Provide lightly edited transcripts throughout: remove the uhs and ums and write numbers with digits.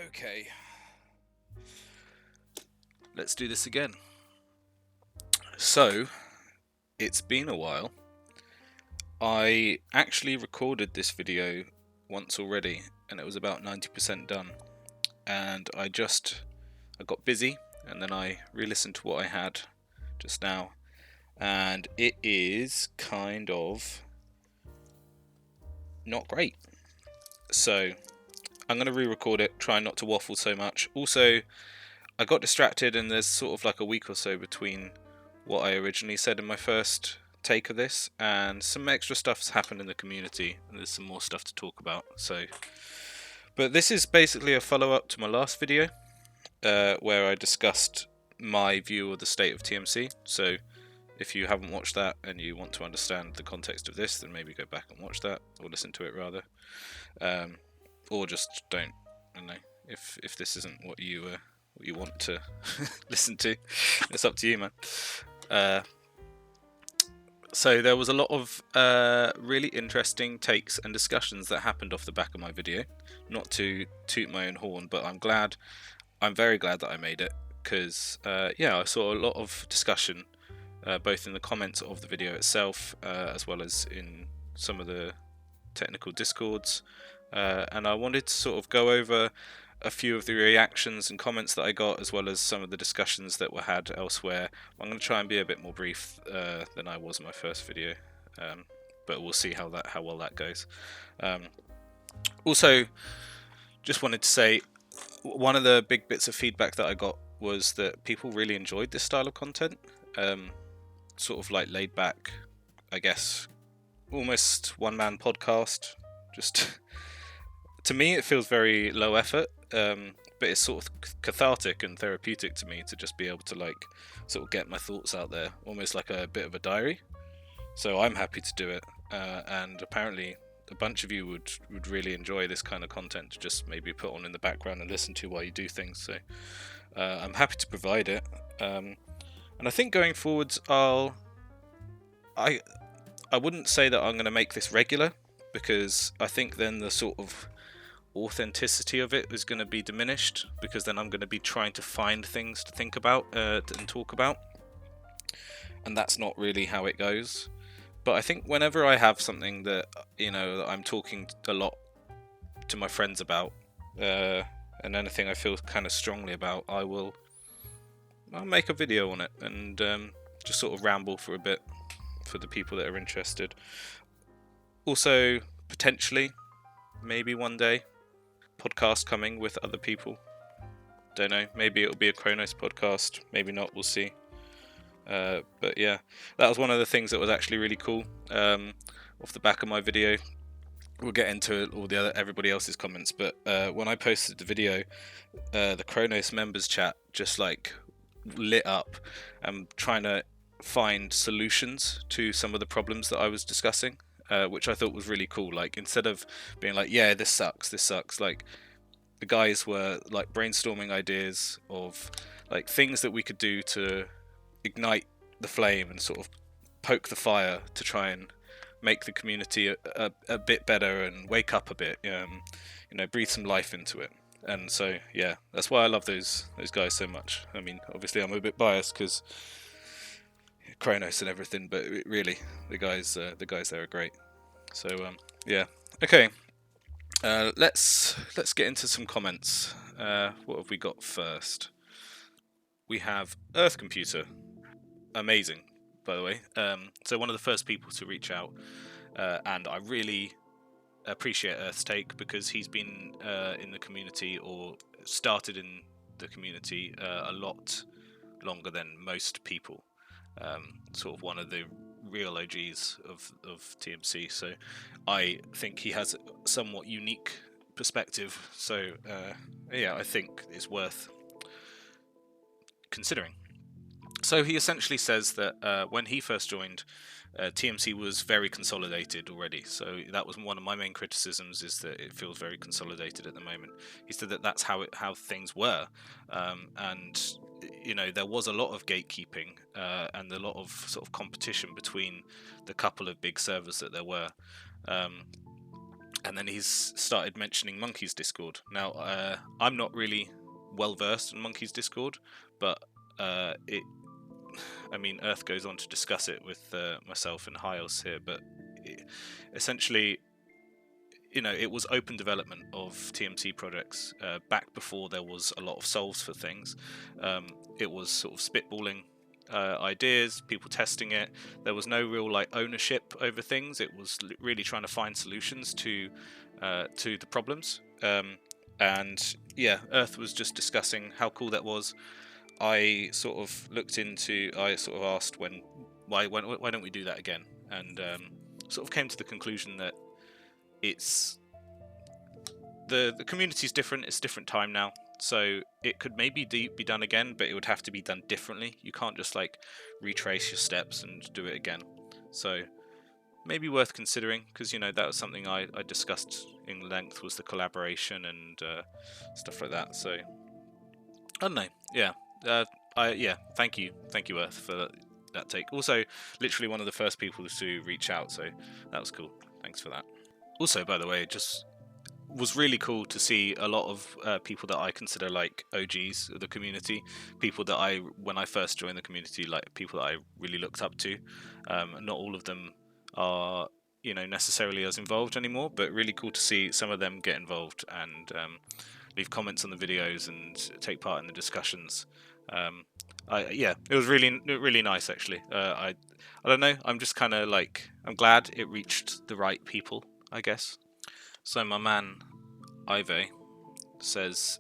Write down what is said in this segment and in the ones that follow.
Okay, let's do this again. So, it's been a while. I actually recorded this video once already, and it was about 90% done. And I got busy, and then I re-listened to what I had just now, and it is kind of not great. So, I'm going to re-record it, try not to waffle so much. Also, I got distracted, and there's sort of like a week or so between what I originally said in my first take of this, and some extra stuff's happened in the community, and there's some more stuff to talk about. But this is basically a follow-up to my last video, where I discussed my view of the state of TMC. So if you haven't watched that and you want to understand the context of this, then maybe go back and watch that, or listen to it rather, or just don't. I don't know if this isn't what you want to listen to. It's up to you, man. So there was a lot of really interesting takes and discussions that happened off the back of my video. Not to toot my own horn, but I'm very glad that I made it, because I saw a lot of discussion, both in the comments of the video itself, as well as in some of the technical discords, and I wanted to sort of go over a few of the reactions and comments that I got, as well as some of the discussions that were had elsewhere. I'm going to try and be a bit more brief than I was in my first video, but we'll see how well that goes. Also, just wanted to say, one of the big bits of feedback that I got was that people really enjoyed this style of content, sort of like laid back, I guess, almost one-man podcast. Just to me, it feels very low effort, but it's sort of cathartic and therapeutic to me to just be able to like sort of get my thoughts out there, almost like a bit of a diary. So I'm happy to do it, and apparently a bunch of you would really enjoy this kind of content to just maybe put on in the background and listen to while you do things. So I'm happy to provide it, and I think going forwards I wouldn't say that I'm going to make this regular, because I think then the sort of authenticity of it is going to be diminished, because then I'm going to be trying to find things to think about and talk about, and that's not really how it goes. But I think whenever I have something that that I'm talking a lot to my friends about, and anything I feel kind of strongly about, I'll make a video on it and just sort of ramble for a bit for the people that are interested. Also, potentially, maybe one day, podcast coming with other people. Don't know, maybe it'll be a Kronos podcast, maybe not, we'll see. But yeah, that was one of the things that was actually really cool, off the back of my video. We'll get into all everybody else's comments, but when I posted the video, the Kronos members chat just like lit up, trying to find solutions to some of the problems that I was discussing, which I thought was really cool. Like, instead of being like, yeah, this sucks, like, the guys were like brainstorming ideas of like things that we could do to ignite the flame and sort of poke the fire to try and make the community a bit better and wake up a bit, breathe some life into it. And so yeah, that's why I love those guys so much. I mean, obviously I'm a bit biased because Kronos and everything, but really the guys there are great. So yeah, okay. Let's get into some comments. What have we got first? We have Earth Computer. Amazing, by the way. So one of the first people to reach out, and I really appreciate Earth's take, because he's been in the community, or started in the community, a lot longer than most people. Sort of one of the real OGs of TMC. So I think he has a somewhat unique perspective. So I think it's worth considering. So he essentially says that when he first joined, TMC was very consolidated already. So that was one of my main criticisms, is that it feels very consolidated at the moment. He said that that's how things were, and there was a lot of gatekeeping and a lot of sort of competition between the couple of big servers that there were. and then he's started mentioning Monkey's Discord. Now, I'm not really well versed in Monkey's Discord, but Earth goes on to discuss it with myself and Hiles here. But essentially, it was open development of TMC projects back before there was a lot of solves for things. It was sort of spitballing ideas, people testing it. There was no real ownership over things. It was really trying to find solutions to the problems. And yeah, Earth was just discussing how cool that was. I sort of asked why don't we do that again, and sort of came to the conclusion that it's the community's different. It's a different time now, so it could maybe be done again, but it would have to be done differently. You can't just retrace your steps and do it again. So maybe worth considering, because that was something I discussed in length, was the collaboration and stuff like that. So I don't know. Yeah. Thank you, Earth, for that take. Also, literally one of the first people to reach out, so that was cool. Thanks for that. Also, by the way, it just was really cool to see a lot of people that I consider OGs of the community, people that when I first joined the community, people that I really looked up to. Not all of them are necessarily as involved anymore, but really cool to see some of them get involved and leave comments on the videos and take part in the discussions. It was really nice, actually. I don't know. I'm just kind of I'm glad it reached the right people, I guess. So my man Ive says,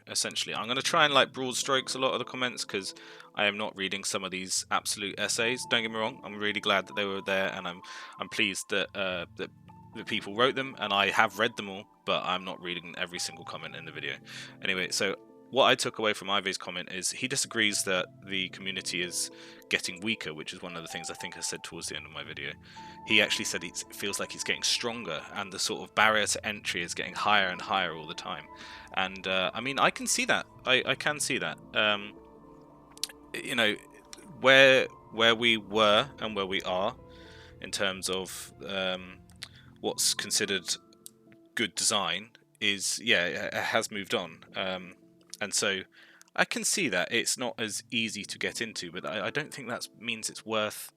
essentially, I'm going to try and broad strokes a lot of the comments, because I am not reading some of these absolute essays. Don't get me wrong. I'm really glad that they were there, and I'm pleased that that the people wrote them, and I have read them all, but I'm not reading every single comment in the video. Anyway, so what I took away from Ive's comment is he disagrees that the community is getting weaker, which is one of the things I think I said towards the end of my video. He actually said it feels like it's getting stronger, and the sort of barrier to entry is getting higher and higher all the time. And I can see that. I can see that. Where we were and where we are in terms of what's considered good design is, it has moved on. And so I can see that it's not as easy to get into, but I don't think that means it's worth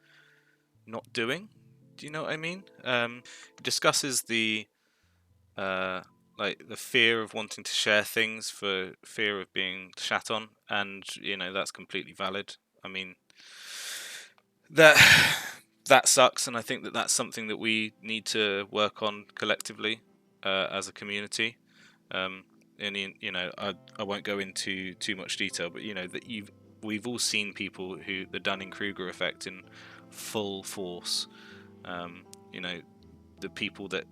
not doing. Do you know what I mean? It discusses the the fear of wanting to share things for fear of being shat on, and that's completely valid. I mean, that sucks, and I think that that's something that we need to work on collectively as a community. And I won't go into too much detail, but that we've all seen people who the Dunning-Kruger effect in full force. The people that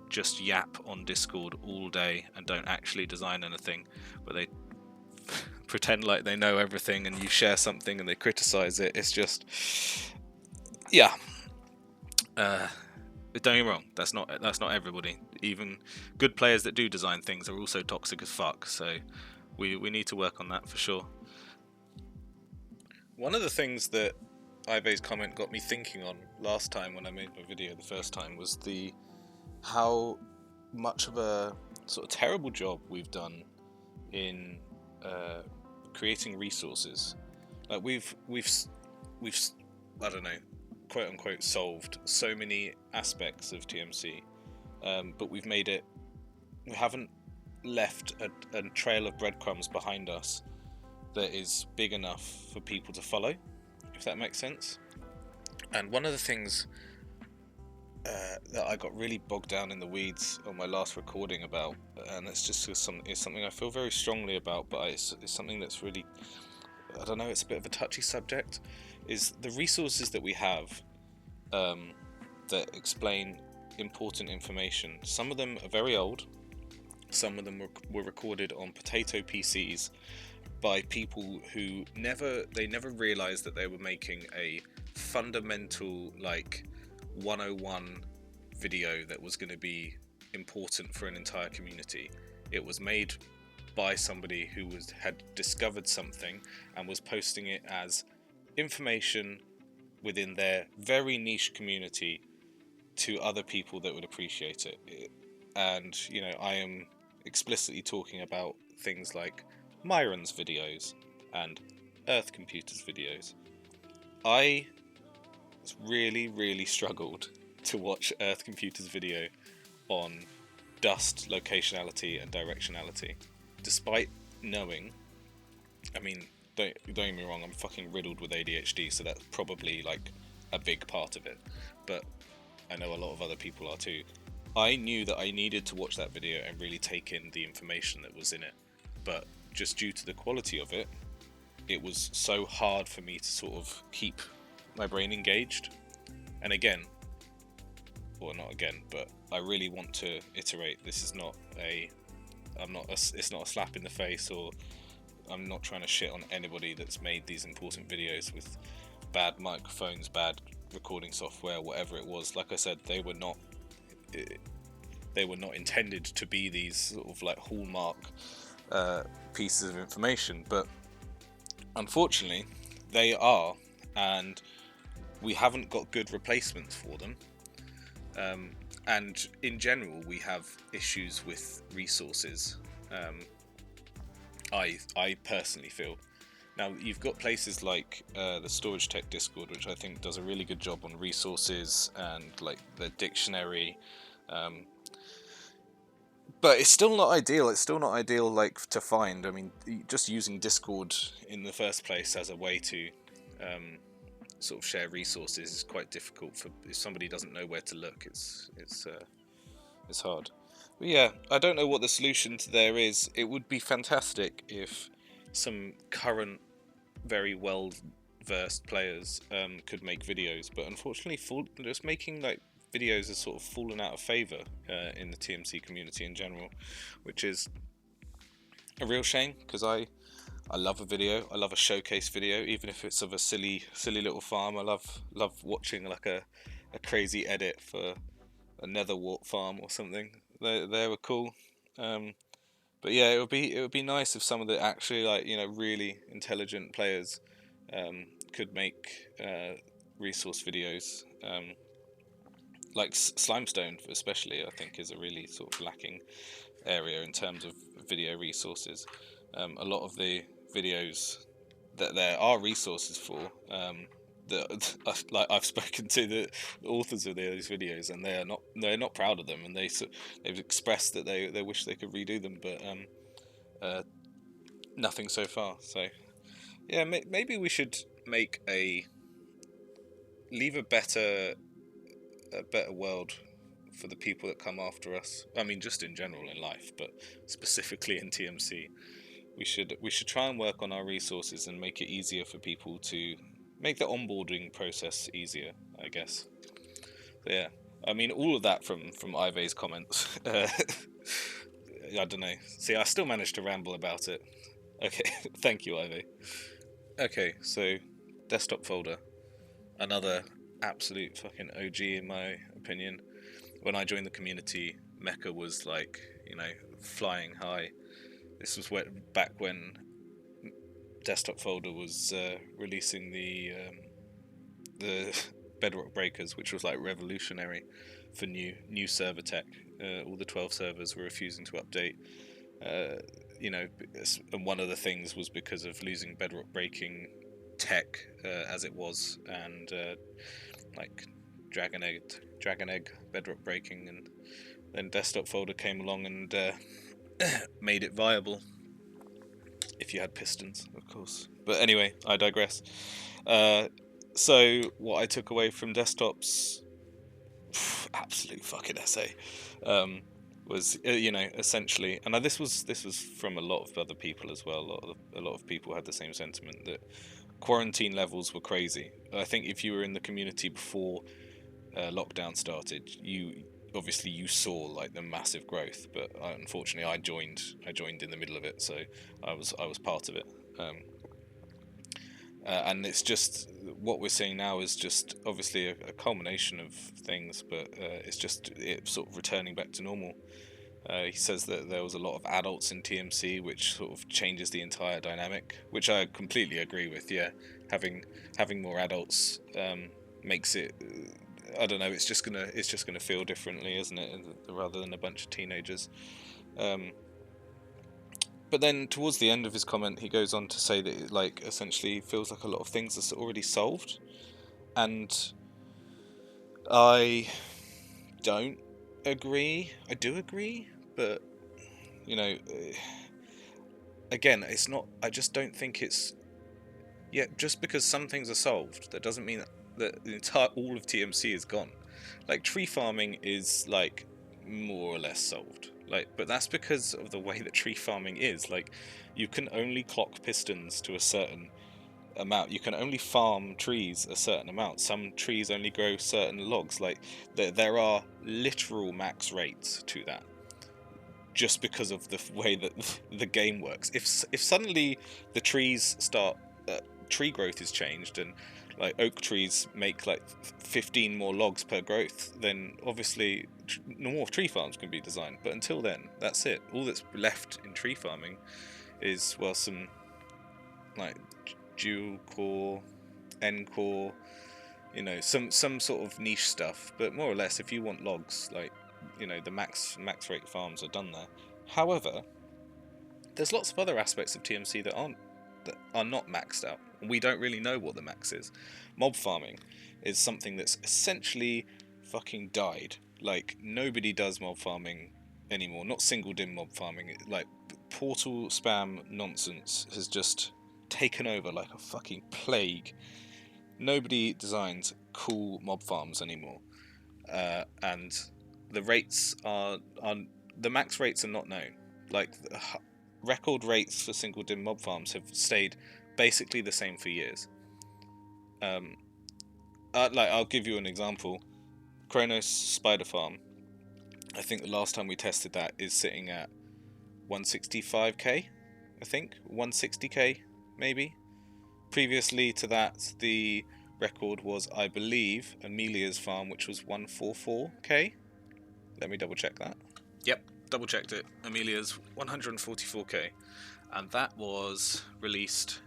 just yap on Discord all day and don't actually design anything, but they pretend like they know everything, and you share something and they criticize it. It's just, don't get me wrong, that's not everybody. Even good players that do design things are also toxic as fuck, so we need to work on that for sure. One of the things that Ive's comment got me thinking on last time when I made my video the first time was how much of a sort of terrible job we've done in creating resources. We've I don't know, quote unquote, solved so many aspects of TMC, but we haven't left a trail of breadcrumbs behind us that is big enough for people to follow, if that makes sense. And one of the things that I got really bogged down in the weeds on my last recording about, and it's something I feel very strongly about, but it's something that's really, I don't know, it's a bit of a touchy subject, is the resources that we have that explain important information. Some of them are very old, some of them were recorded on potato PCs by people who never realized that they were making a fundamental 101 video that was going to be important for an entire community. It was made by somebody who had discovered something and was posting it as information within their very niche community to other people that would appreciate it. And, you know, I am explicitly talking about things like Myron's videos and Earth Computer's videos. I really struggled to watch Earth Computer's video on dust, locationality, and directionality, despite knowing, I mean, don't get me wrong, I'm fucking riddled with ADHD, so that's probably like a big part of it, but I know a lot of other people are too. I knew that I needed to watch that video and really take in the information that was in it, but just due to the quality of it, it was so hard for me to sort of keep my brain engaged. And again, well, not again, but I really want to iterate, this is not it's not a slap in the face, or I'm not trying to shit on anybody that's made these important videos with bad microphones, bad recording software, whatever it was. Like I said, they were not intended to be these sort of like hallmark pieces of information, but unfortunately they are, and we haven't got good replacements for them. And in general, we have issues with resources. I personally feel. Now, you've got places like the Storage Tech Discord, which I think does a really good job on resources and like the dictionary. But it's still not ideal. It's still not ideal, like, to find. I mean, just using Discord in the first place as a way to sort of share resources is quite difficult. For if somebody doesn't know where to look, it's hard. But yeah, I don't know what the solution to there is. It would be fantastic if some current, very well versed players could make videos, but unfortunately, just making like videos has sort of fallen out of favour in the TMC community in general, which is a real shame, because I love a video. I love a showcase video, even if it's of a silly little farm. I love watching like a crazy edit for a netherwart farm or something. They were cool. But yeah, it would be nice if some of the actually, like, you know, really intelligent players could make resource videos. Like Slimestone especially, I think, is a really sort of lacking area in terms of video resources. A lot of the videos that there are resources for, that like I've spoken to the authors of those videos, and they're not proud of them, and they've expressed that they wish they could redo them, but nothing so far. So yeah, maybe we should leave a better world for the people that come after us. I mean, just in general in life, but specifically in TMC, we should try and work on our resources and make it easier for people to make the onboarding process easier, I guess. So yeah, I mean, all of that from Ive's comments. I don't know. See, I still managed to ramble about it. Okay, thank you, Ive. Okay, so desktop folder, another absolute fucking OG in my opinion. When I joined the community, Mecca was like, you know, flying high. This was back when desktop folder was releasing the Bedrock Breakers, which was like revolutionary for new server tech. All the 12 servers were refusing to update. You know, and one of the things was because of losing bedrock breaking tech as it was, and like Dragon Egg bedrock breaking, and then desktop folder came along and made it viable if you had pistons, of course. But anyway, I digress. So what I took away from desktops, absolute fucking essay, was you know, essentially, and this was from a lot of other people as well. A lot of people had the same sentiment, that quarantine levels were crazy. I think if you were in the community before lockdown started, you saw like the massive growth, but unfortunately I joined in the middle of it, so I was part of it. And it's just, what we're seeing now is just obviously a culmination of things, but it's sort of returning back to normal. He says that there was a lot of adults in TMC, which sort of changes the entire dynamic, which I completely agree with. Yeah, having more adults makes it I don't know. It's just gonna feel differently, isn't it? Rather than a bunch of teenagers. But then towards the end of his comment, he goes on to say that it, like, essentially feels like a lot of things are already solved, and I don't agree. I do agree, but you know, again, it's not. I just don't think it's. Yeah, just because some things are solved, that doesn't mean that the entire all of TMC is gone. Like, tree farming is like more or less solved. Like, but that's because of the way that tree farming is. Like, you can only clock pistons to a certain amount. You can only farm trees a certain amount. Some trees only grow certain logs. Like, there are literal max rates to that, just because of the way that the game works. If suddenly the trees start, tree growth is changed, and like oak trees make like 15 more logs per growth, then obviously more tree farms can be designed. But until then, that's it. All that's left in tree farming is, well, some like dual core, N core, you know, some sort of niche stuff. But more or less, if you want logs, like, you know, the max rate farms are done there. However, there's lots of other aspects of TMC that are not maxed out. We don't really know what the max is. Mob farming is something that's essentially fucking died. Like, nobody does mob farming anymore. Not single dim mob farming. Like, portal spam nonsense has just taken over like a fucking plague. Nobody designs cool mob farms anymore, and the rates are the max rates are not known. Like, record rates for single dim mob farms have stayed basically the same for years. Like, I'll give you an example. Kronos Spider Farm, I think the last time we tested that is sitting at 165k, I think 160k maybe. Previously to that, the record was, I believe, Amelia's farm, which was 144k. Let me double check that. Yep, double checked it. Amelia's 144k, and that was released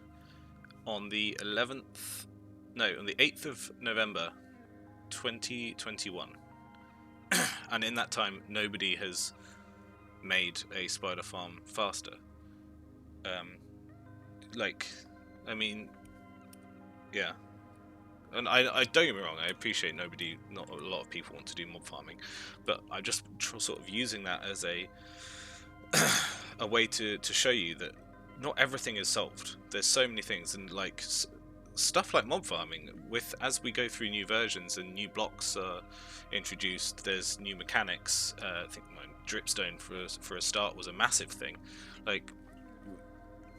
on the 8th of November 2021. And in that time, nobody has made a spider farm faster. Like, I mean, yeah. And I don't get me wrong, I appreciate not a lot of people want to do mob farming, but I'm just sort of using that as a way to show you that not everything is solved. There's so many things, and like stuff like mob farming, as we go through new versions and new blocks are introduced, there's new mechanics. I think dripstone for a start was a massive thing. Like,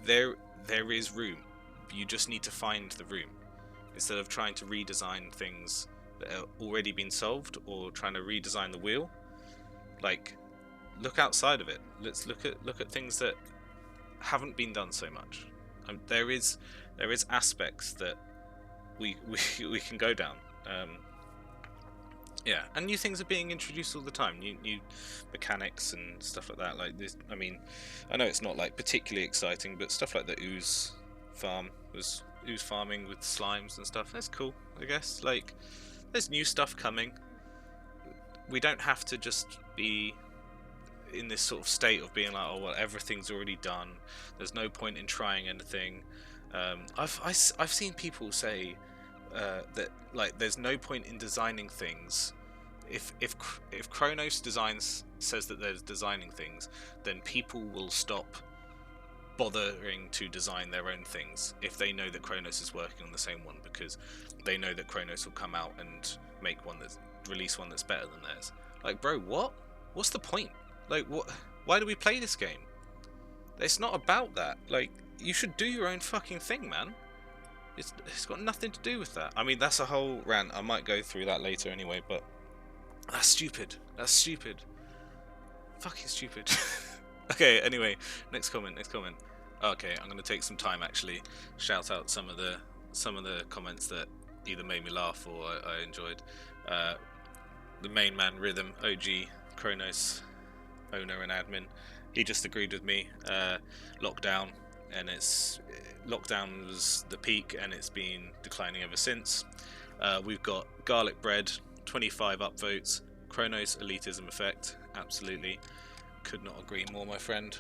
there is room. You just need to find the room, instead of trying to redesign things that have already been solved, or trying to redesign the wheel. Like, look outside of it. Let's look at things that haven't been done so much. There is aspects that we can go down. Yeah, and new things are being introduced all the time. New mechanics and stuff like that. Like this, I mean, I know it's not like particularly exciting, but stuff like the ooze farm was ooze farming with slimes and stuff. That's cool, I guess. Like, there's new stuff coming. We don't have to just be in this sort of state of being like, oh well, everything's already done. There's no point in trying anything. I've seen people say that, like, there's no point in designing things. If Kronos says that there's designing things, then people will stop bothering to design their own things if they know that Kronos is working on the same one, because they know that Kronos will come out and release one that's better than theirs. Like, bro, what's the point? Like, why do we play this game? It's not about that. Like, you should do your own fucking thing, man. It's got nothing to do with that. I mean, that's a whole rant. I might go through that later anyway, but that's stupid. Fucking stupid. Okay, anyway, next comment. Okay, I'm gonna take some time, actually shout out some of the comments that either made me laugh or I enjoyed. The main man Rhythm, OG Kronos owner and admin, he just agreed with me. Lockdown was the peak, and it's been declining ever since. We've got garlic bread, 25 upvotes. Chronos elitism effect. Absolutely. Could not agree more, my friend.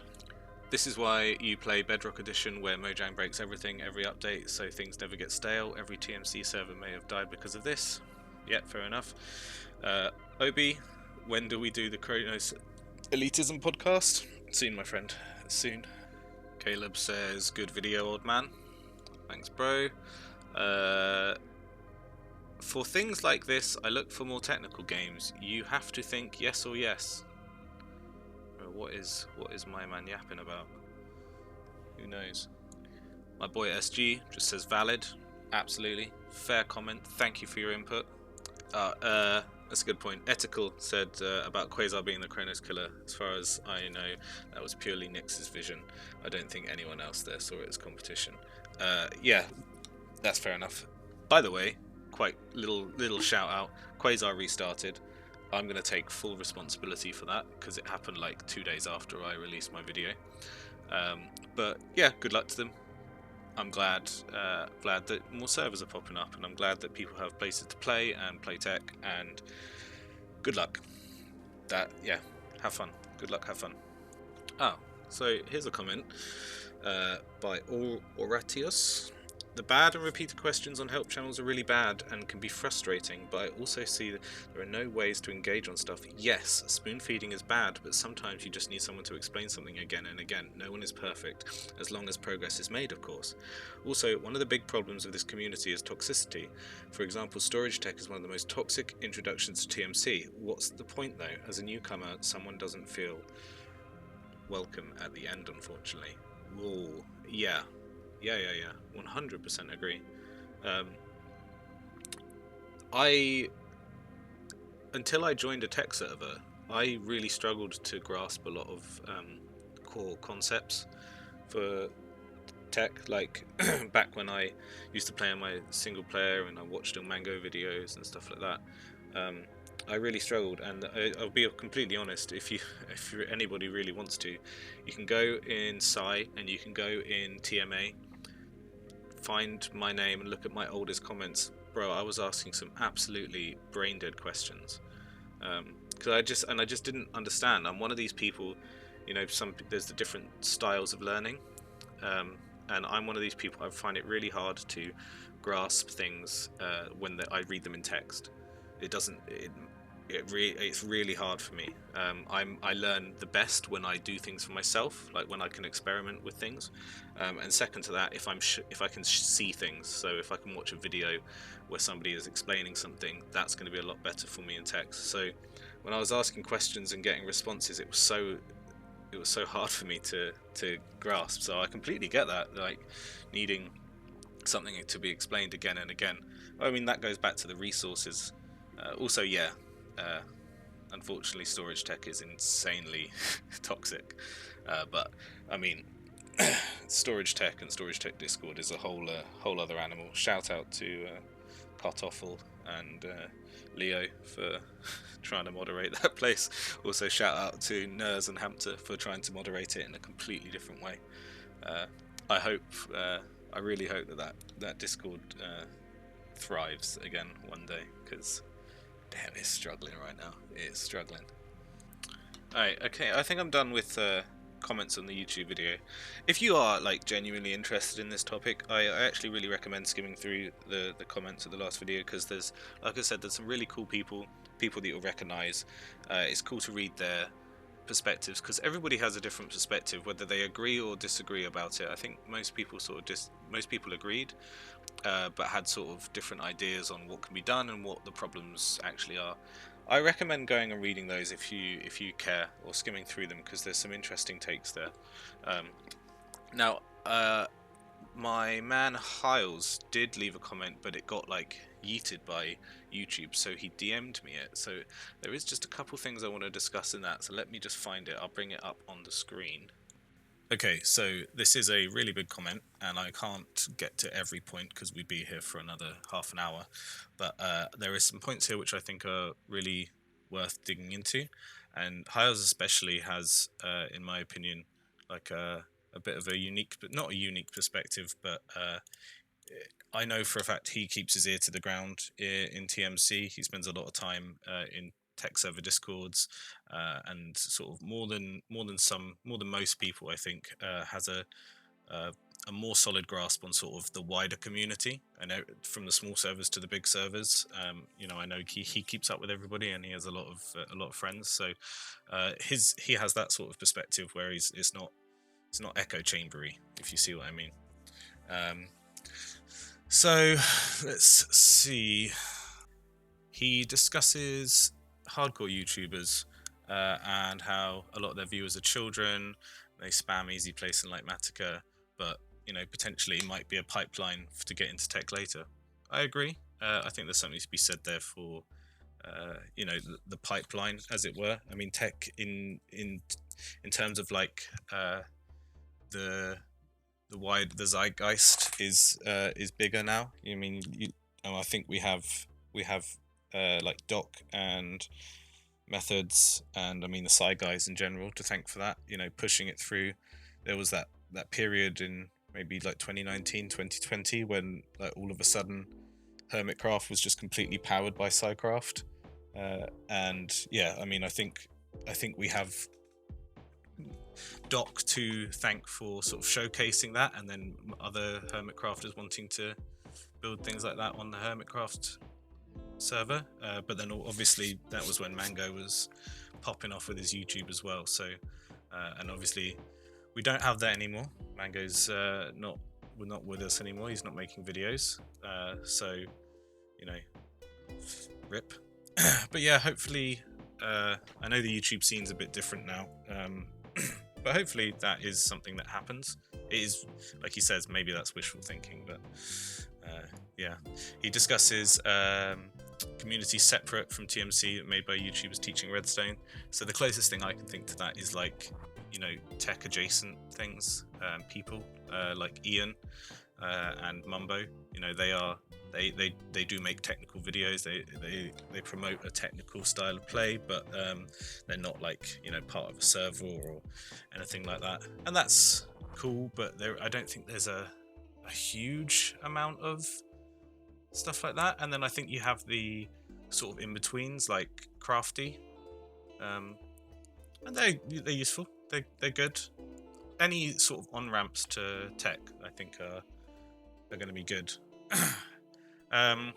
This is why you play Bedrock Edition, where Mojang breaks everything every update, so things never get stale. Every TMC server may have died because of this. Yeah, fair enough. Obi, when do we do the Chronos elitism podcast? Soon, my friend. Soon. Caleb says, good video, old man. Thanks, bro. For things like this, I look for more technical games. You have to think yes or yes. What is my man yapping about? Who knows? My boy SG just says valid. Absolutely. Fair comment. Thank you for your input. That's a good point. Ethical said about Quasar being the Chronos killer. As far as I know, that was purely Nyx's vision. I don't think anyone else there saw it as competition. Yeah, that's fair enough. By the way, quite little shout out. Quasar restarted. I'm going to take full responsibility for that because it happened like 2 days after I released my video. But yeah, good luck to them. I'm glad that more servers are popping up, and I'm glad that people have places to play and play tech, and good luck. Yeah, have fun. Good luck, have fun. Oh, so here's a comment by Oratius. The bad and repeated questions on help channels are really bad and can be frustrating, but I also see that there are no ways to engage on stuff. Yes, spoon feeding is bad, but sometimes you just need someone to explain something again and again. No one is perfect, as long as progress is made, of course. Also, one of the big problems of this community is toxicity. For example, storage tech is one of the most toxic introductions to TMC. What's the point though? As a newcomer, someone doesn't feel welcome at the end, unfortunately. Whoa, yeah. 100% agree. Until I joined a tech server, I really struggled to grasp a lot of core concepts for tech. Like back when I used to play on my single player and I watched Mango videos and stuff like that. I really struggled, and I'll be completely honest. If anybody really wants to, you can go in Psy and you can go in TMA. Find my name and look at my oldest comments. Bro, I was asking some absolutely brain dead questions because I just didn't understand. I'm one of these people, there's the different styles of learning, and I'm one of these people. I find it really hard to grasp things when I read them in text. It's really hard for me. I learn the best when I do things for myself, like when I can experiment with things. And second to that, if I can see things. So if I can watch a video where somebody is explaining something, that's going to be a lot better for me in text. So when I was asking questions and getting responses, it was so hard for me to grasp. So I completely get that, like needing something to be explained again and again. I mean, that goes back to the resources. Also, yeah. Unfortunately, storage tech is insanely toxic, but I mean, storage tech and storage tech Discord is a whole other animal. Shout out to Kartoffel and Leo for trying to moderate that place. Also, shout out to Nurs and Hamter for trying to moderate it in a completely different way. I really hope that Discord thrives again one day, because damn, it's struggling right now. It's struggling. Alright, okay, I think I'm done with comments on the YouTube video. If you are like genuinely interested in this topic, I actually really recommend skimming through the comments of the last video, because there's, like I said, there's some really cool people that you'll recognise. It's cool to read their perspectives, because everybody has a different perspective, whether they agree or disagree about it. I think most people agreed, but had sort of different ideas on what can be done and what the problems actually are. I recommend going and reading those if you care, or skimming through them, because there's some interesting takes there. Now, my man Hiles did leave a comment, but it got like yeeted by YouTube, so he DM'd me it. So there is just a couple things I want to discuss in that, so let me just find it. I'll bring it up on the screen. Okay, so this is a really big comment, and I can't get to every point because we'd be here for another half an hour, but there is some points here which I think are really worth digging into, and Hiles especially has, in my opinion, like a bit of a unique, but not a unique perspective, but I know for a fact he keeps his ear to the ground in TMC. He spends a lot of time in tech server discords, and sort of more than most people, I think, has a more solid grasp on sort of the wider community. I know from the small servers to the big servers. I know he keeps up with everybody, and he has a lot of friends. So he has that sort of perspective where it's not echo chambery, if you see what I mean. So let's see. He discusses hardcore YouTubers and how a lot of their viewers are children. They spam easy place and like Matica, but potentially it might be a pipeline to get into tech later. I agree. I think there's something to be said there for the pipeline, as it were. I mean, tech in terms of like the zeitgeist is bigger now. I think we have like Doc and Methods, and I mean the side guys in general, to thank for that. Pushing it through. There was that period in maybe like 2019, 2020 when like all of a sudden Hermitcraft was just completely powered by Sidecraft, and yeah, I mean I think we have Doc to thank for sort of showcasing that, and then other Hermitcrafters wanting to build things like that on the Hermitcraft server, but then obviously that was when Mango was popping off with his YouTube as well. So and obviously we don't have that anymore. Mango's not with us anymore. He's not making videos, so rip. But yeah, hopefully I know the YouTube scene's a bit different now, but hopefully that is something that happens. It is, like he says, maybe that's wishful thinking, but yeah. He discusses community separate from TMC made by YouTubers teaching Redstone. So the closest thing I can think to that is like tech adjacent things, people like Ian and Mumbo. They do make technical videos. They promote a technical style of play, but they're not like part of a server or anything like that, and that's cool. But I don't think there's a huge amount of stuff like that. And then I think you have the sort of in-betweens like Crafty, and they're useful. They're good. Any sort of on-ramps to tech, I think, are going to be good. I've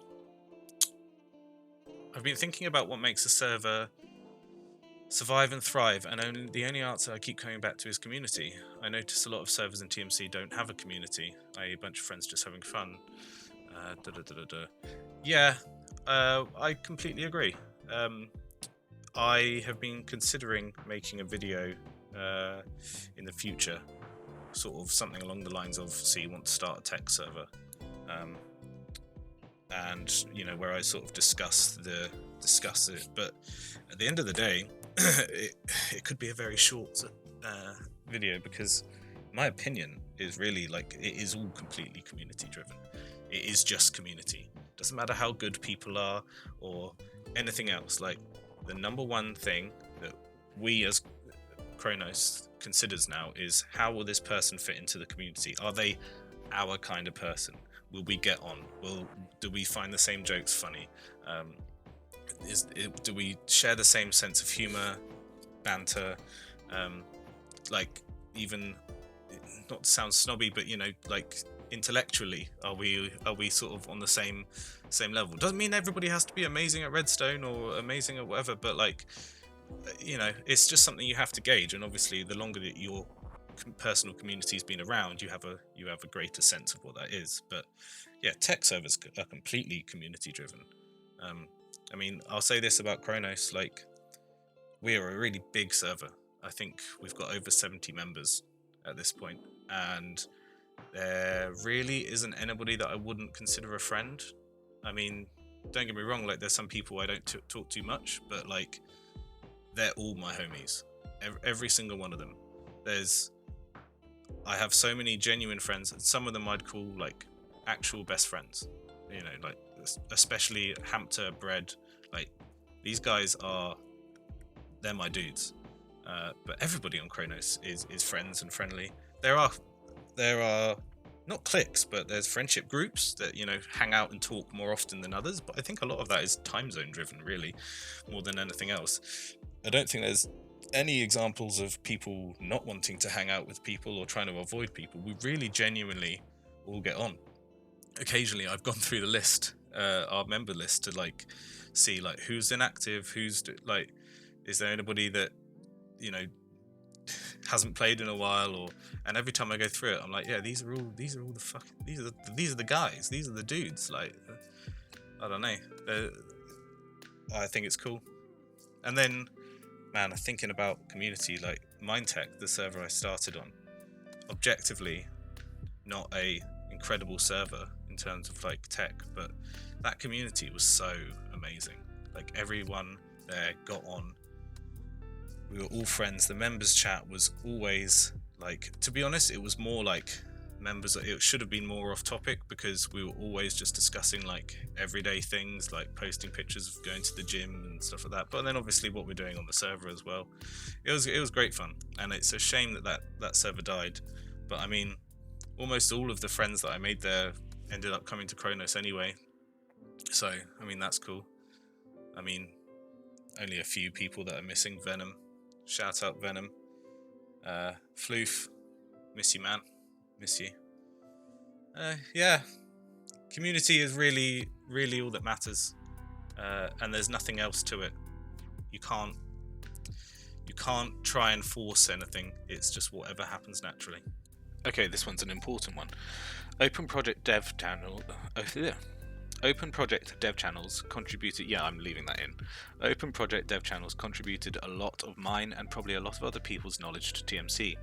been thinking about what makes a server survive and thrive, and the only answer I keep coming back to is community. I notice a lot of servers in TMC don't have a community, i.e. a bunch of friends just having fun. Yeah, I completely agree. I have been considering making a video in the future, sort of something along the lines of, so you want to start a tech server, and where I sort of discuss it, but at the end of the day it could be a very short video, because my opinion is really like it is all completely community driven. It is just community. Doesn't matter how good people are or anything else. Like, the number one thing that we as Kronos considers now is, how will this person fit into the community? Are they our kind of person? Will we get on? Do we find the same jokes funny? Do we share the same sense of humor, banter? Like, even, not to sound snobby, but like intellectually, are we sort of on the same level? Doesn't mean everybody has to be amazing at Redstone or amazing at whatever, but like, it's just something you have to gauge. And obviously, the longer that your personal community's been around, you have a greater sense of what that is. But yeah, tech servers are completely community driven. I mean, I'll say this about Kronos, like, we are a really big server. I think we've got over 70 members at this point, and there really isn't anybody that I wouldn't consider a friend. I mean, don't get me wrong, like, there's some people I don't talk too much, but like, they're all my homies. Every single one of them. I have so many genuine friends, and some of them I'd call like actual best friends. Like, especially Hampter, Bread, like, these guys they're my dudes. But everybody on Kronos is friends and friendly. There are not cliques, but there's friendship groups that, you know, hang out and talk more often than others. But I think a lot of that is time zone driven, really, more than anything else. I don't think there's any examples of people not wanting to hang out with people or trying to avoid people. We really genuinely all get on. Occasionally, I've gone through the list, our member list, to like see like who's inactive, like, is there anybody that, you know, hasn't played in a while, or, and every time I go through it, I'm like, yeah, these are all the fuck, these are the guys, these are the dudes. Like, I don't know, I think it's cool. And then, man, thinking about community, like Mindtech, the server I started on, objectively not a incredible server in terms of like tech, but that community was so amazing. Like, everyone there got on. We were all friends. The members chat was always like, to be honest, it was more like members, it should have been more off topic, because we were always just discussing like everyday things, like posting pictures of going to the gym and stuff like that. But then obviously what we're doing on the server as well. It was great fun, and it's a shame that server died. But I mean, almost all of the friends that I made there ended up coming to Kronos anyway. So I mean, that's cool. I mean, only a few people that are missing. Venom, shout out Venom. Floof, miss you, man, miss you. Yeah, community is really all that matters, and there's nothing else to it. You can't try and force anything. It's just whatever happens naturally. Okay, this one's an important one. Open project dev channels contributed. Yeah, I'm leaving that in. Open project dev channels contributed a lot of mine and probably a lot of other people's knowledge to TMC.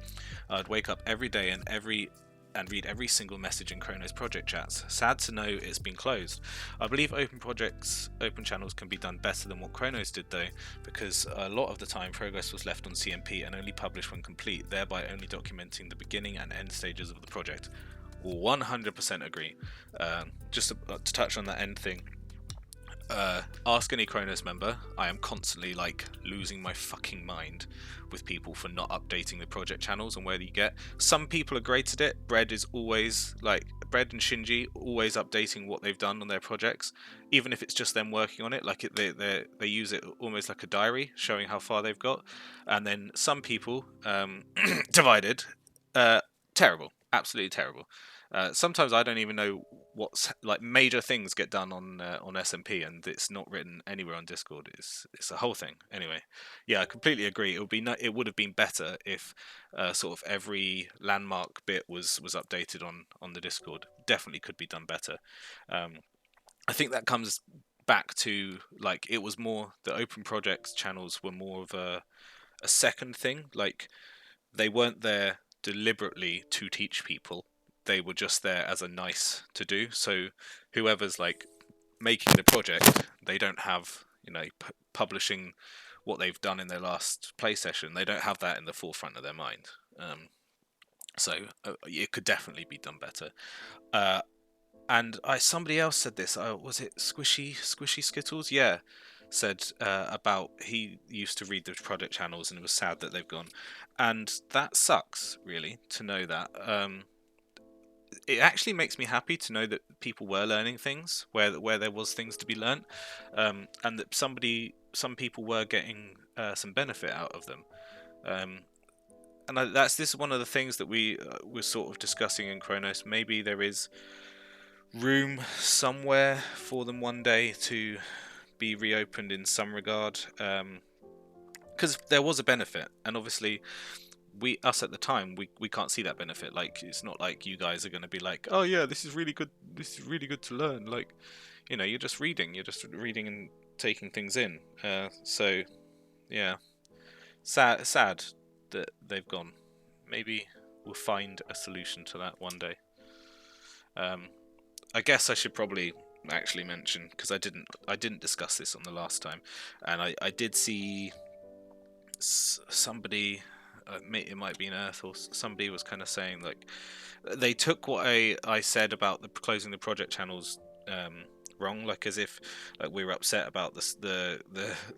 I'd wake up every day and read every single message in Kronos project chats. Sad to know it's been closed. I believe open channels can be done better than what Kronos did though, because a lot of the time progress was left on CMP and only published when complete, thereby only documenting the beginning and end stages of the project. 100% agree. Just to touch on that end thing, ask any Kronos member. I am constantly like losing my fucking mind with people for not updating the project channels and where you get. Some people are great at it. Bread and Shinji always updating what they've done on their projects, even if it's just them working on it. Like they use it almost like a diary, showing how far they've got. And then some people, divided, terrible, absolutely terrible. Sometimes I don't even know what's like major things get done on SMP, and it's not written anywhere on Discord. It's a whole thing. Anyway, yeah, I completely agree. It would have been better if sort of every landmark bit was updated on the Discord. Definitely could be done better. I think that comes back to like, it was more the open projects channels were more of a second thing. Like, they weren't there deliberately to teach people. They were just there as a nice to do. So whoever's like making the project, they don't have, you know, publishing what they've done in their last play session. They don't have that in the forefront of their mind. So it could definitely be done better. And somebody else said this. Was it Squishy Skittles? Yeah, said about he used to read the project channels and it was sad that they've gone, and that sucks really to know that. It actually makes me happy to know that people were learning things where there was things to be learnt, and that some people were getting some benefit out of them. And this is one of the things that we were sort of discussing in Kronos. Maybe there is room somewhere for them one day to be reopened in some regard, because there was a benefit, and obviously us at the time, we can't see that benefit. Like, it's not like you guys are going to be like, oh yeah, this is really good to learn. Like, you know, you're just reading and taking things in. So yeah, sad that they've gone. Maybe we'll find a solution to that one day. I guess I should probably actually mention, because I didn't discuss this on the last time, and I did see somebody, it might be an Earth, or somebody was kind of saying like they took what I said about the closing the project channels wrong, like as if like we were upset about this, the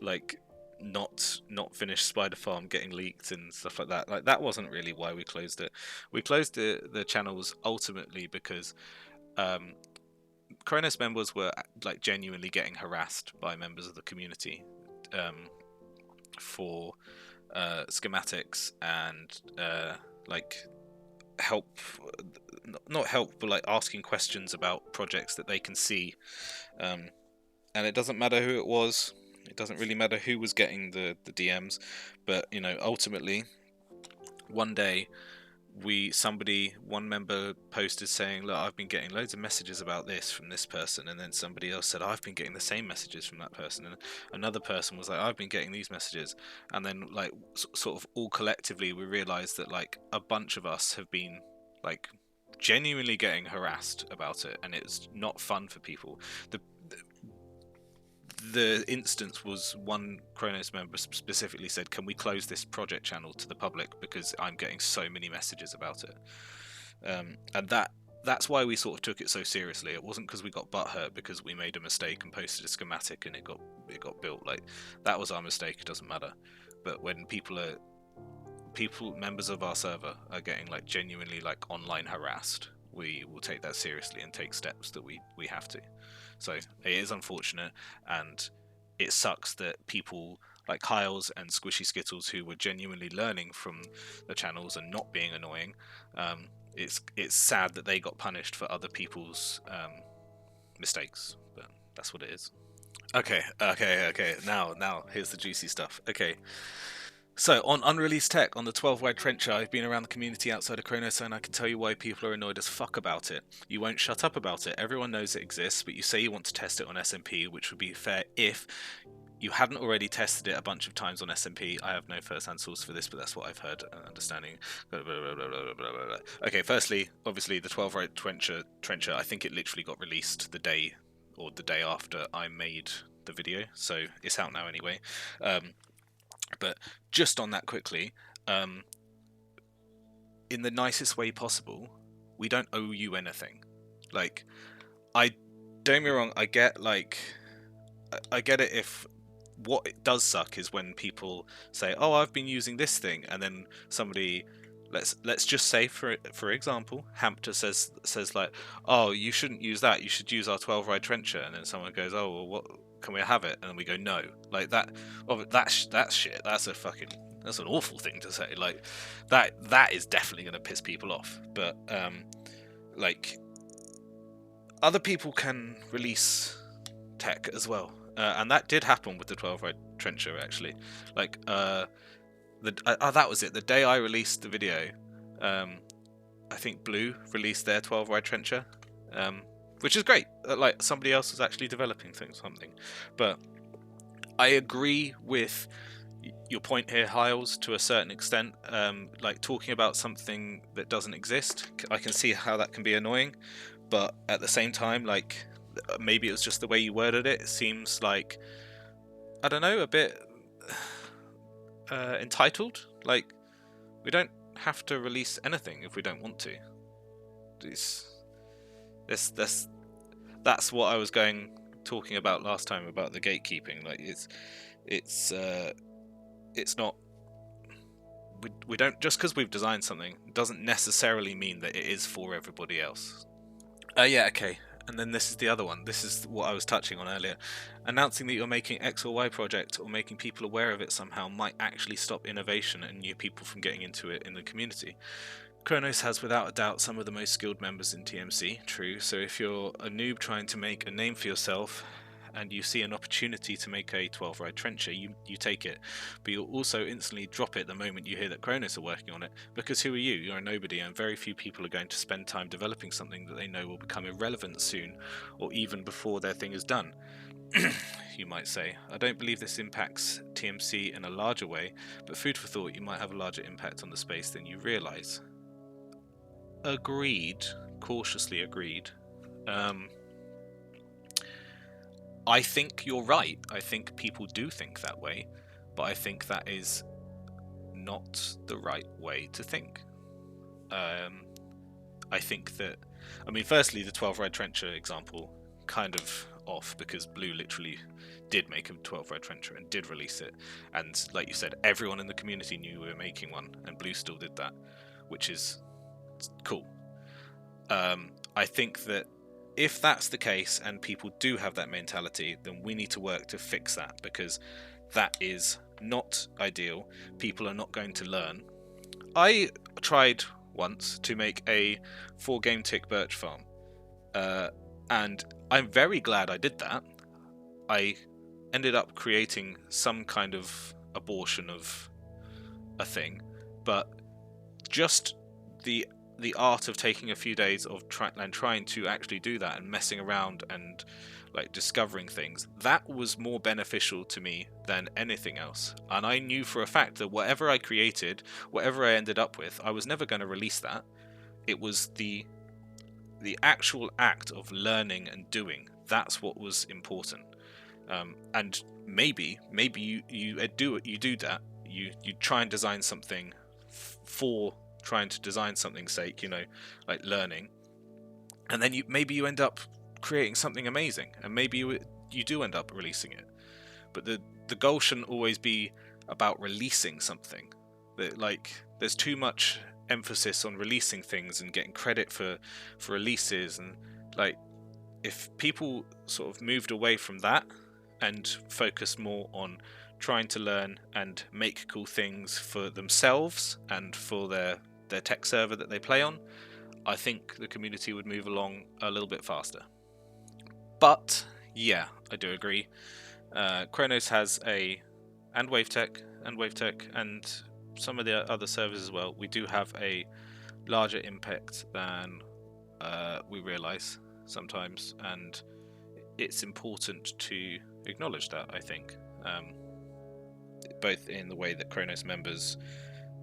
like not finished Spider Farm getting leaked and stuff like that. Like that wasn't really why we closed it. We closed the channels ultimately because Kronos members were like genuinely getting harassed by members of the community for schematics and like help, not help, but like asking questions about projects that they can see, and it doesn't matter who it was. It doesn't really matter who was getting the DMs, but you know, ultimately, one day one member posted saying, look, I've been getting loads of messages about this from this person, and then somebody else said, I've been getting the same messages from that person, and another person was like, I've been getting these messages, and then like sort of all collectively we realized that like a bunch of us have been like genuinely getting harassed about it, and it's not fun for people. The instance was one Kronos member specifically said, can we close this project channel to the public because I'm getting so many messages about it, and that's why we sort of took it so seriously. It wasn't because we got butthurt because we made a mistake and posted a schematic and it got built. Like that was our mistake, it doesn't matter. But when members of our server are getting like genuinely like online harassed, we will take that seriously and take steps that we have to. So it is unfortunate, and it sucks that people like Kyles and Squishy Skittles, who were genuinely learning from the channels and not being annoying, it's sad that they got punished for other people's mistakes, but that's what it is. Okay. Now here's the juicy stuff. Okay. So, on unreleased tech on the 12-wide trencher, I've been around the community outside of Kronos, and I can tell you why people are annoyed as fuck about it. You won't shut up about it. Everyone knows it exists, but you say you want to test it on SMP, which would be fair if you hadn't already tested it a bunch of times on SMP. I have no first-hand source for this, but that's what I've heard and understanding. Blah, blah, blah, blah, blah, blah, blah. Okay, firstly, obviously, the 12-wide trencher, I think it literally got released the day after I made the video, so it's out now anyway. But just on that quickly, in the nicest way possible, we don't owe you anything. Like, don't get me wrong, I get it if what it does suck is when people say, oh, I've been using this thing, and then somebody, let's just say for example, Hampter says like, oh, you shouldn't use that, you should use our 12-ride trencher, and then someone goes, oh, well, what, can we have it? And then we go, no. Like that shit, that's an awful thing to say. Like that is definitely going to piss people off. But like other people can release tech as well, and that did happen with the 12-ride trencher actually. Like that was it. The day I released the video, I think Blue released their 12-ride trencher. Which is great. Like somebody else was actually developing something. But I agree with your point here, Hiles, to a certain extent. Like talking about something that doesn't exist, I can see how that can be annoying. But at the same time, like maybe it was just the way you worded it. It seems like, I don't know, a bit entitled. Like we don't have to release anything if we don't want to. That's what I was talking about last time about the gatekeeping. Like it's not. We don't, just because we've designed something doesn't necessarily mean that it is for everybody else. Yeah, okay. And then this is the other one. This is what I was touching on earlier. Announcing that you're making X or Y project or making people aware of it somehow might actually stop innovation and new people from getting into it in the community. Kronos has without a doubt some of the most skilled members in TMC, true, so if you're a noob trying to make a name for yourself and you see an opportunity to make a 12-ride trencher, you take it, but you'll also instantly drop it the moment you hear that Kronos are working on it, because who are you? You're a nobody, and very few people are going to spend time developing something that they know will become irrelevant soon, or even before their thing is done. You might say. I don't believe this impacts TMC in a larger way, but food for thought, you might have a larger impact on the space than you realise. Agreed. Cautiously agreed. I think you're right. I think people do think that way, but I think that is not the right way to think. I think that, firstly, the 12-ride trencher example kind of off, because Blue literally did make a 12 red trencher and did release it, and like you said, everyone in the community knew we were making one, and Blue still did that, which is cool. I think that if that's the case and people do have that mentality, then we need to work to fix that, because that is not ideal. People are not going to learn. I tried once to make a 4-game tick birch farm, and I'm very glad I did that. I ended up creating some kind of abortion of a thing, but just the art of taking a few days of trying to actually do that and messing around and like discovering things, that was more beneficial to me than anything else. And I knew for a fact that whatever I created, whatever I ended up with, I was never going to release that. It was the actual act of learning and doing. That's what was important. And maybe you do that. You try and design something for trying to design something's sake, like learning, and then maybe you end up creating something amazing, and maybe you do end up releasing it. But the goal shouldn't always be about releasing something. There's too much emphasis on releasing things and getting credit for releases, and like if people sort of moved away from that and focused more on trying to learn and make cool things for themselves and for their tech server that they play on, I think the community would move along a little bit faster. But yeah, I do agree. Chronos has and Wavetech and some of the other servers as well. We do have a larger impact than we realise sometimes, and it's important to acknowledge that, I think, both in the way that Chronos members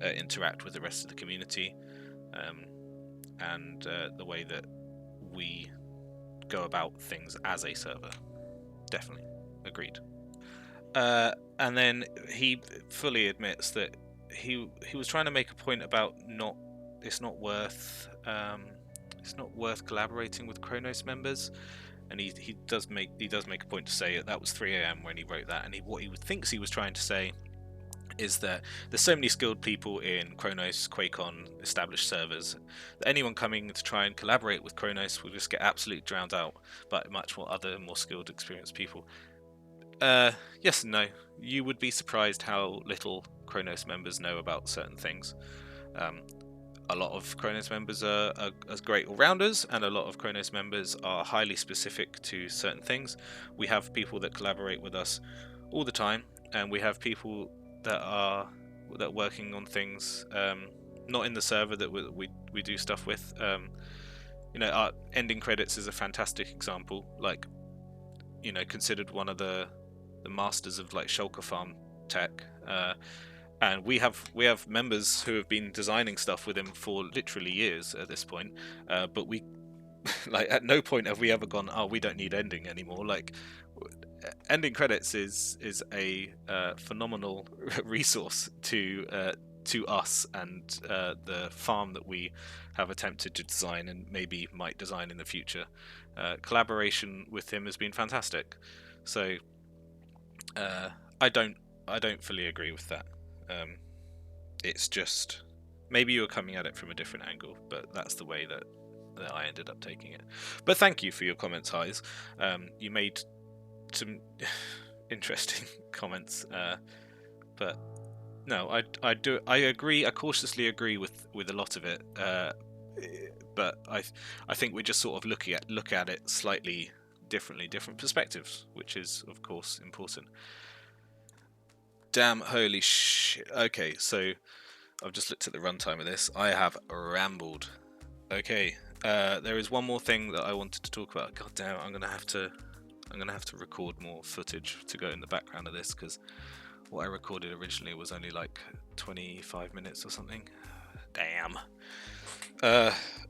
interact with the rest of the community, and the way that we go about things as a server. Definitely agreed. And then he fully admits that he was trying to make a point about it's not worth collaborating with Chronos members, and he does make a point to say that was 3 a.m. when he wrote that, and what he thinks he was trying to say is that there's so many skilled people in Chronos, QuakeCon, established servers, that anyone coming to try and collaborate with Chronos will just get absolutely drowned out by much more skilled, experienced people. Yes and no. You would be surprised how little Chronos members know about certain things. A lot of Chronos members are great all-rounders, and a lot of Chronos members are highly specific to certain things. We have people that collaborate with us all the time, and we have people that are working on things not in the server that we do stuff with. Our ending credits is a fantastic example, considered one of the masters of like shulker farm tech, and we have members who have been designing stuff with him for literally years at this point, but we at no point have we ever gone, oh, we don't need ending anymore. Ending credits is a phenomenal resource to us and the farm that we have attempted to design and maybe might design in the future. Collaboration with him has been fantastic. So I don't fully agree with that. It's just maybe you were coming at it from a different angle, but that's the way that I ended up taking it. But thank you for your comments, Highs. You made some interesting comments, but no, I agree. I cautiously agree with a lot of it, but I think we just sort of look at it slightly differently, different perspectives, which is of course important. Damn, holy shit. Okay, so I've just looked at the runtime of this. I have rambled. Okay, there is one more thing that I wanted to talk about. God damn, I'm gonna have to record more footage to go in the background of this, because what I recorded originally was only like 25 minutes or something. Damn.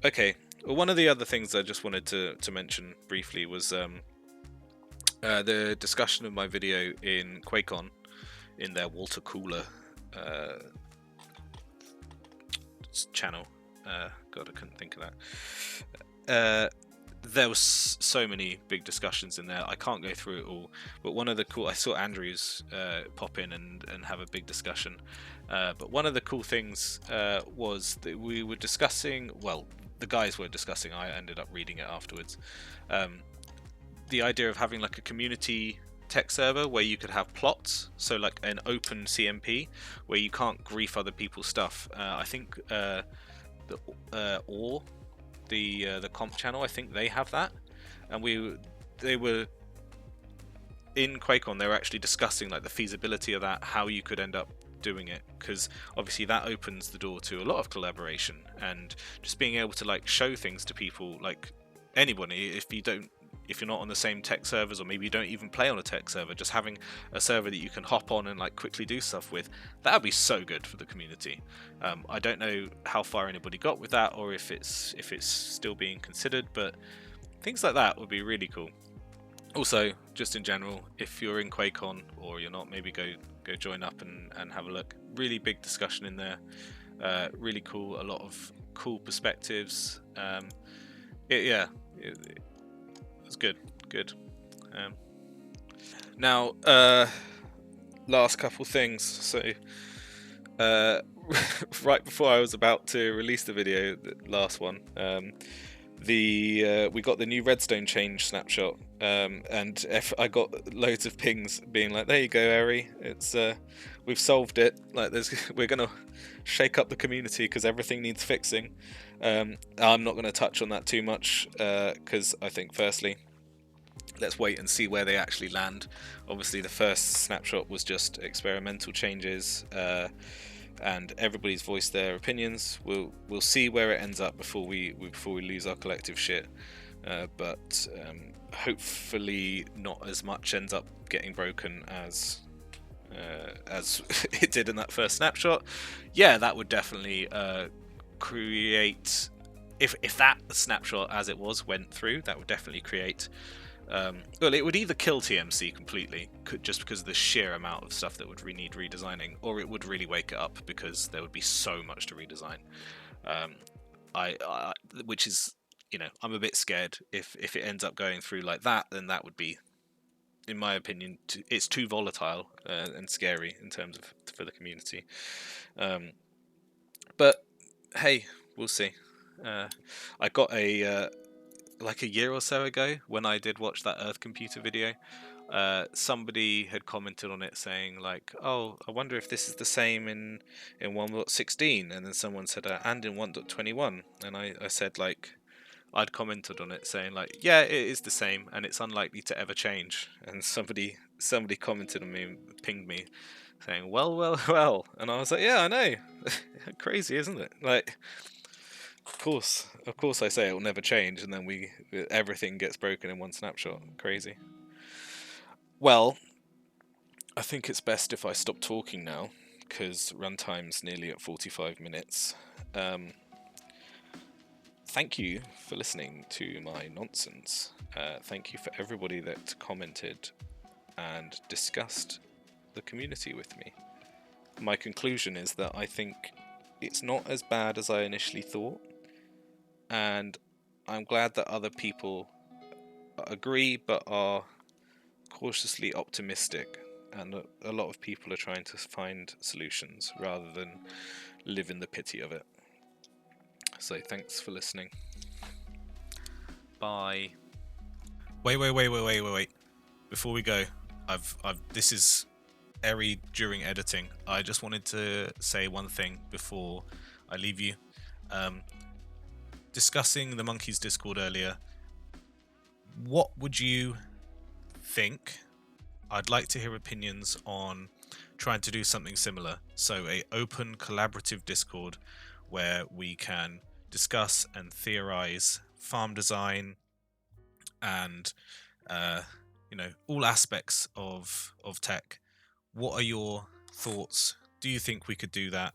Okay. Well, one of the other things I just wanted to mention briefly was the discussion of my video in QuakeCon in their Walter Cooler channel. God, I couldn't think of that. there was so many big discussions in there. I can't go through it all, but one of the cool, I saw Andrews pop in and have a big discussion. But one of the cool things was that we were discussing. Well, the guys were discussing. I ended up reading it afterwards. The idea of having like a community tech server where you could have plots, so like an open CMP where you can't grief other people's stuff. I think the comp channel, I think they have that, and they were in QuakeCon. They were actually discussing like the feasibility of that, how you could end up doing it, because obviously that opens the door to a lot of collaboration and just being able to like show things to people, like anybody. If you're not on the same tech servers, or maybe you don't even play on a tech server, just having a server that you can hop on and like quickly do stuff with, that would be so good for the community. I don't know how far anybody got with that, or if it's still being considered, but things like that would be really cool. Also, just in general, if you're in QuakeCon or you're not, maybe go join up and have a look. Really big discussion in there. Really cool. A lot of cool perspectives. It was good. Now, last couple things. So, right before I was about to release the video, the last one, we got the new redstone change snapshot, and I got loads of pings being like, "There you go, Eri. It's we've solved it. Like, we're gonna shake up the community because everything needs fixing." I'm not going to touch on that too much because I think, firstly, let's wait and see where they actually land. Obviously, the first snapshot was just experimental changes, and everybody's voiced their opinions. We'll see where it ends up before we lose our collective shit. But hopefully, not as much ends up getting broken as it did in that first snapshot. Yeah, that would definitely create. If that snapshot as it was went through, that would definitely create. Well, it would either kill TMC completely, just because of the sheer amount of stuff that would need redesigning, or it would really wake it up because there would be so much to redesign. Which is, I'm a bit scared if it ends up going through like that, then that would be, in my opinion, it's too volatile and scary in terms of for the community. But hey, we'll see. I got like a year or so ago, when I did watch that Earth Computer video, somebody had commented on it saying like, "Oh, I wonder if this is the same in 1.16," and then someone said, "And in 1.21," and I said, like, I'd commented on it saying like, "Yeah, it is the same, and it's unlikely to ever change." And somebody commented on me and pinged me saying, well, and I was like, "Yeah, I know." Crazy, isn't it? Like, of course I say it will never change, and then everything gets broken in one snapshot. Crazy. Well, I think it's best if I stop talking now, because runtime's nearly at 45 minutes. Thank you for listening to my nonsense. Thank you for everybody that commented and discussed the community with me. My conclusion is that I think it's not as bad as I initially thought, and I'm glad that other people agree but are cautiously optimistic, and a lot of people are trying to find solutions rather than live in the pity of it. So thanks for listening. Bye. Wait. Before we go, this is Eri during editing. I just wanted to say one thing before I leave you. Discussing the Monkeys Discord earlier, what would you think? I'd like to hear opinions on trying to do something similar. So a open collaborative Discord where we can discuss and theorize farm design and all aspects of tech. What are your thoughts? Do you think we could do that?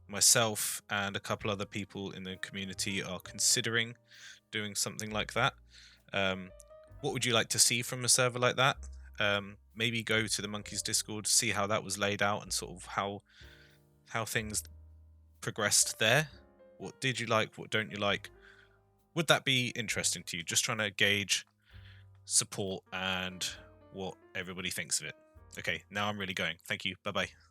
Myself and a couple other people in the community are considering doing something like that. What would you like to see from a server like that? Maybe go to the Monkeys Discord, see how that was laid out, and sort of how things progressed there. What did you like? What don't you like? would that be interesting to you? Just trying to gauge support and what everybody thinks of it. Okay, now I'm really going. Thank you. Bye-bye.